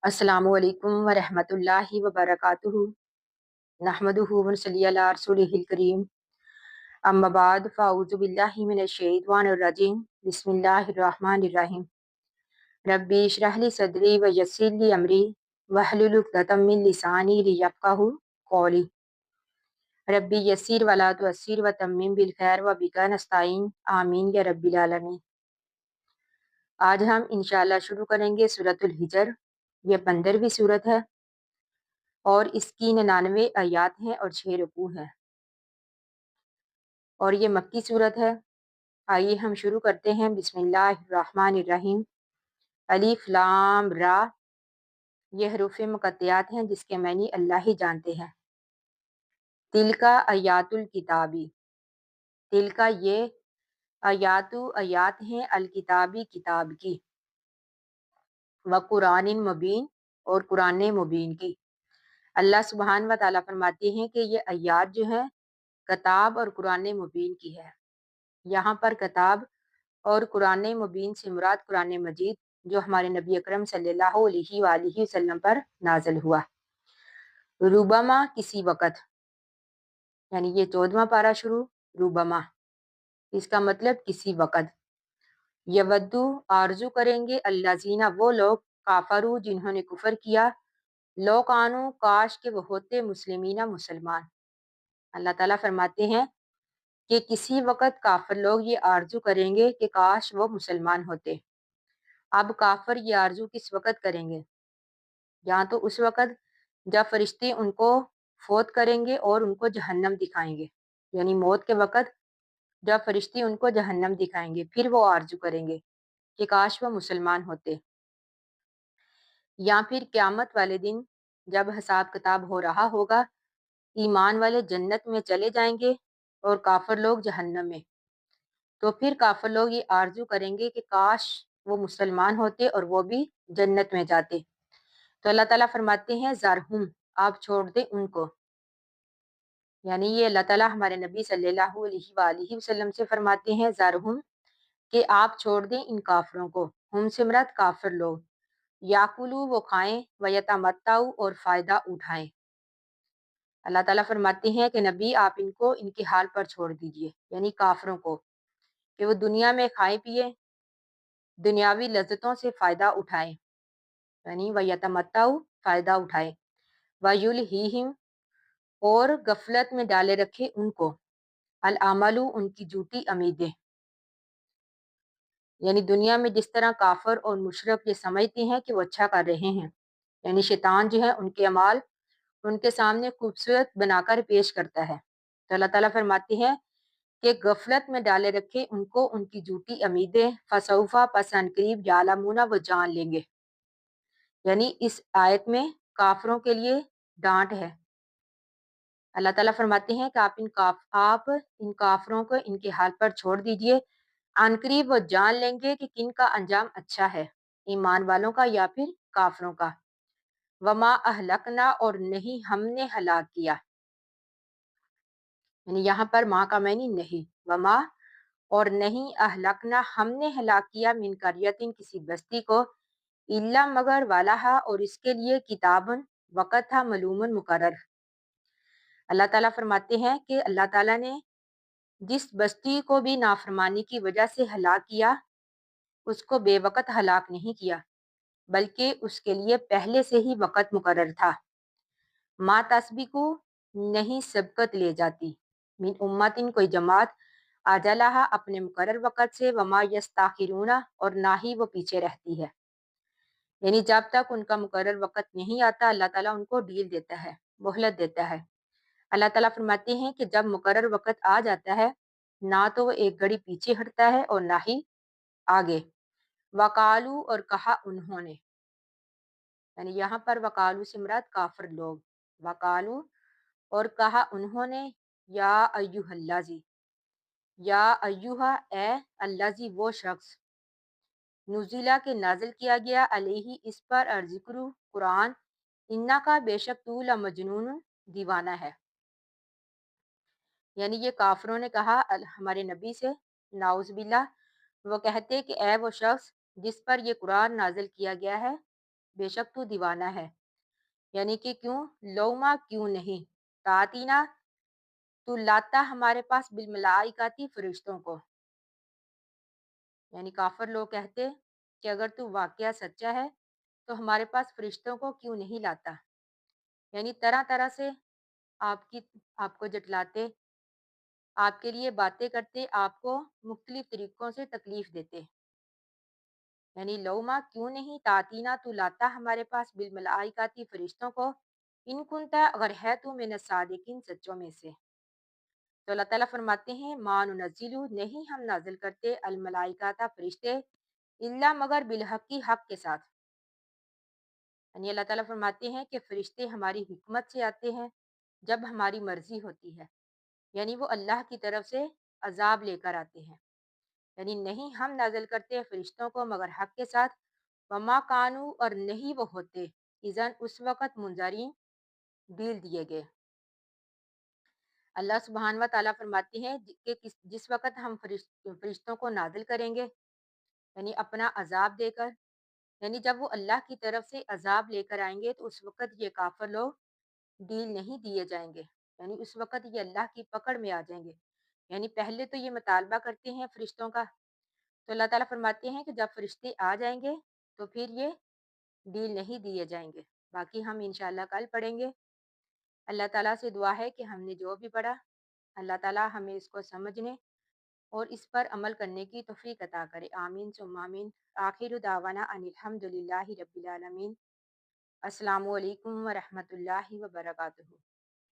अस्सलामु अलैकुम वरहमतुल्लाहि वबरकातुहू। नहमदुहु व नसल्ली अला रसूलिहिल करीम। अम्मा बाद फ़अऊज़ु बिल्लाहि मिनश शैतानिर रजीम। बिस्मिल्लाहिर रहमानिर रहीम। रब्बी इश्रह ली सदरी व यस्सिर ली अमरी वहलुल उक़दतम मिन लिसानी लियफ़क़हू क़ौली। रब्बी यस्सिर वला तुअस्सिर व तम्मिम बिल खैर व बिका नस्ताईन। आमीन या रब्बिल आलमीन। आज हम इंशाअल्लाह शुरू करेंगे सूरतुल हिजर। ये 15वीं सूरत है और इसकी 99 आयात हैं और 6 रुकू हैं और ये मक्की सूरत है। आइए हम शुरू करते हैं। बिस्मिल्लाहिर्रहमानिर्रहीम। अलिफ लाम रा, ये हरूफ मुक़त्तियात हैं जिसके मानी अल्लाह ही जानते हैं। तिलका आयातुल किताबी, तिलका ये आयात हैं अल किताबी किताब की, व कुरानिन मुबीन और कुरान मुबीन की। अल्लाह सुब्हान व तआला फरमाते हैं कि ये आयात जो है किताब और कुरान मुबीन की है। यहाँ पर किताब और कुरान मुबीन से मुराद कुरान मजीद जो हमारे नबी अकरम सल्लल्लाहु अलैहि वसल्लम पर नाज़िल हुआ। रुबमा किसी वक़्त, यानी ये 14वां पारा शुरू रुबमा, इसका मतलब किसी वक़्त। यवद्दु आरजू करेंगे अल्लाज़ीना वो लोग काफरू जिन्होंने कुफर किया, लो कानू काश के वो होते मुस्लिमीना मुसलमान। अल्लाह ताला फरमाते हैं कि किसी वक़्त काफिर लोग ये आरजू करेंगे कि काश वो मुसलमान होते। अब काफिर ये आरजू किस वक़्त करेंगे? या तो उस वक़्त जब फरिश्ते उनको फौत करेंगे और उनको जहन्नम दिखाएंगे, यानी मौत के वक़्त जब फरिश्ते उनको जहन्नम दिखाएंगे फिर वो आरजू करेंगे कि काश वो मुसलमान होते। या फिर क़यामत वाले दिन जब हिसाब किताब हो रहा होगा, ईमान वाले जन्नत में चले जाएंगे और काफिर लोग जहन्नम में। तो फिर काफिर लोग ये आरजू करेंगे कि काश वो मुसलमान होते और वो भी जन्नत में जाते। तो अल्लाह ताला फरमाते हैं ज़रहुम, आप छोड़ दें उनको, यानी ये अल्लाह ताला हमारे नबी सल्लल्लाहु अलैहि वसल्लम से फरमाते हैं ज़रहुम कि आप छोड़ दें इन काफिरों को। हम से मुराद काफिर लोग, याकुलू वो खाएं, व यतमत्ताउ और फायदा उठाएं। अल्लाह ताला फरमाते हैं कि नबी आप इनको इनके हाल पर छोड़ दीजिए, यानी काफिरों को, कि वो दुनिया में खाए पिए, दुनियावी लज्जतों से फ़ायदा उठाएं, यानी व यतमत्ताउ फ़ायदा उठाएं, व युलहिहिम और गफलत में डाले रखे उनको, अल अमलु उनकी झूठी उम्मीदें, यानी दुनिया में जिस तरह काफिर और मुशरिक ये समझते हैं कि वो अच्छा कर रहे हैं, यानी शैतान जो है उनके अमाल उनके सामने खूबसूरत बनाकर पेश करता है। तो अल्लाह ताला फरमाते हैं कि गफलत में डाले रखे उनको उनकी झूठी उम्मीदें, फसौफा पसन करीब यालमूना वो जान लेंगे। यानी इस आयत में काफिरों के लिए डांट है। अल्लाह ताला फरमाते हैं कि आप इन काफिरों को इनके हाल पर छोड़ दीजिए, अनकरीब वो जान लेंगे कि किन का अंजाम अच्छा है, ईमान वालों का या फिर काफिरों का। वमा अहलकना और नहीं हमने हलाक किया, यानी यहाँ पर माँ का मैनी नहीं, वमा और नहीं अहलकना हमने हलाक किया मिन करियतिन किसी बस्ती को, इल्ला मगर वालाहा और इसके लिए किताबन वक़्त था मलूमन मुकर्रर। अल्लाह ताला फरमाते हैं कि अल्लाह ताला ने जिस बस्ती को भी नाफरमानी की वजह से हलाक किया, उसको बेवक़्त हलाक नहीं किया, बल्कि उसके लिए पहले से ही वक़्त मुकर्रर था। मा तस्बिकु नहीं सबकत ले जाती, मिन उम्मतिन कोई जमात, अजलहा अपने मुकर्रर वक़्त से, वमा यस्ताखिरूना और ना ही वो पीछे रहती है। यानी जब तक उनका मुकर्रर वक़्त नहीं आता अल्लाह ताला उनको ढील देता है, मोहलत देता है। अल्लाह ताला फरमाते हैं कि जब मुकर्रर वक़्त आ जाता है, ना तो वो एक घड़ी पीछे हटता है और ना ही आगे। वकालू और कहा उन्होंने, यानी यहाँ पर वकालू से मुराद काफिर लोग। वकालू और कहा उन्होंने, या अय्युहल्लाजी, या अय्युहा ए अल्लाजी वो शख्स, नुज़िला के नाजिल किया गया अलैहि इस पर अर्जिक्रू कुरान, इन्ना का बेशक तू लमजनून दीवाना है। यानी ये काफिरों ने कहा हमारे नबी से, नाउज़ बिल्लाह, वो कहते कि ए वो शख्स जिस पर ये कुरान नाजिल किया गया है بے شک تو دیوانہ ہے، یعنی کہ کیوں، لوما کیوں نہیں، تاتینا تو لاتا ہمارے پاس بالملائکاتی فرشتوں کو، یعنی کافر لوگ کہتے کہ اگر تو واقعہ سچا ہے تو ہمارے پاس فرشتوں کو کیوں نہیں لاتا، یعنی طرح طرح سے آپ کی آپ کو جٹلاتے، آپ کے لیے باتیں کرتے، آپ کو مختلف طریقوں سے تکلیف دیتے، یعنی لوما کیوں نہیں، تاتینا تو لاتا ہمارے پاس بالملائکاتی فرشتوں کو، ان کنتا اگر ہے تو من الصادقین سچوں میں سے۔ تو اللہ تعالیٰ فرماتے ہیں ما ننزل نہیں ہم نازل کرتے الملائکاتا فرشتے الا مگر بالحق کی حق کے ساتھ، یعنی اللہ تعالیٰ فرماتے ہیں کہ فرشتے ہماری حکمت سے آتے ہیں جب ہماری مرضی ہوتی ہے، یعنی وہ اللہ کی طرف سے عذاب لے کر آتے ہیں، یعنی نہیں ہم نازل کرتے فرشتوں کو مگر حق کے ساتھ، وما کانو اور نہیں وہ ہوتے اذن اس وقت منظرین ڈیل دیے گئے۔ اللہ سبحانہ و تعالیٰ فرماتے ہیں کہ جس وقت ہم فرشتوں کو نازل کریں گے، یعنی اپنا عذاب دے کر، یعنی جب وہ اللہ کی طرف سے عذاب لے کر آئیں گے تو اس وقت یہ کافر لوگ ڈیل نہیں دیے جائیں گے، یعنی اس وقت یہ اللہ کی پکڑ میں آ جائیں گے، یعنی پہلے تو یہ مطالبہ کرتے ہیں فرشتوں کا، تو اللہ تعالیٰ فرماتے ہیں کہ جب فرشتے آ جائیں گے تو پھر یہ ڈیل نہیں دیے جائیں گے۔ باقی ہم انشاءاللہ کل پڑھیں گے۔ اللہ تعالیٰ سے دعا ہے کہ ہم نے جو بھی پڑھا اللہ تعالیٰ ہمیں اس کو سمجھنے اور اس پر عمل کرنے کی توفیق عطا کرے، آمین ثم آمین۔ آخر دعوانا ان الحمد للہ رب العالمین۔ السلام علیکم ورحمۃ اللہ وبرکاتہ۔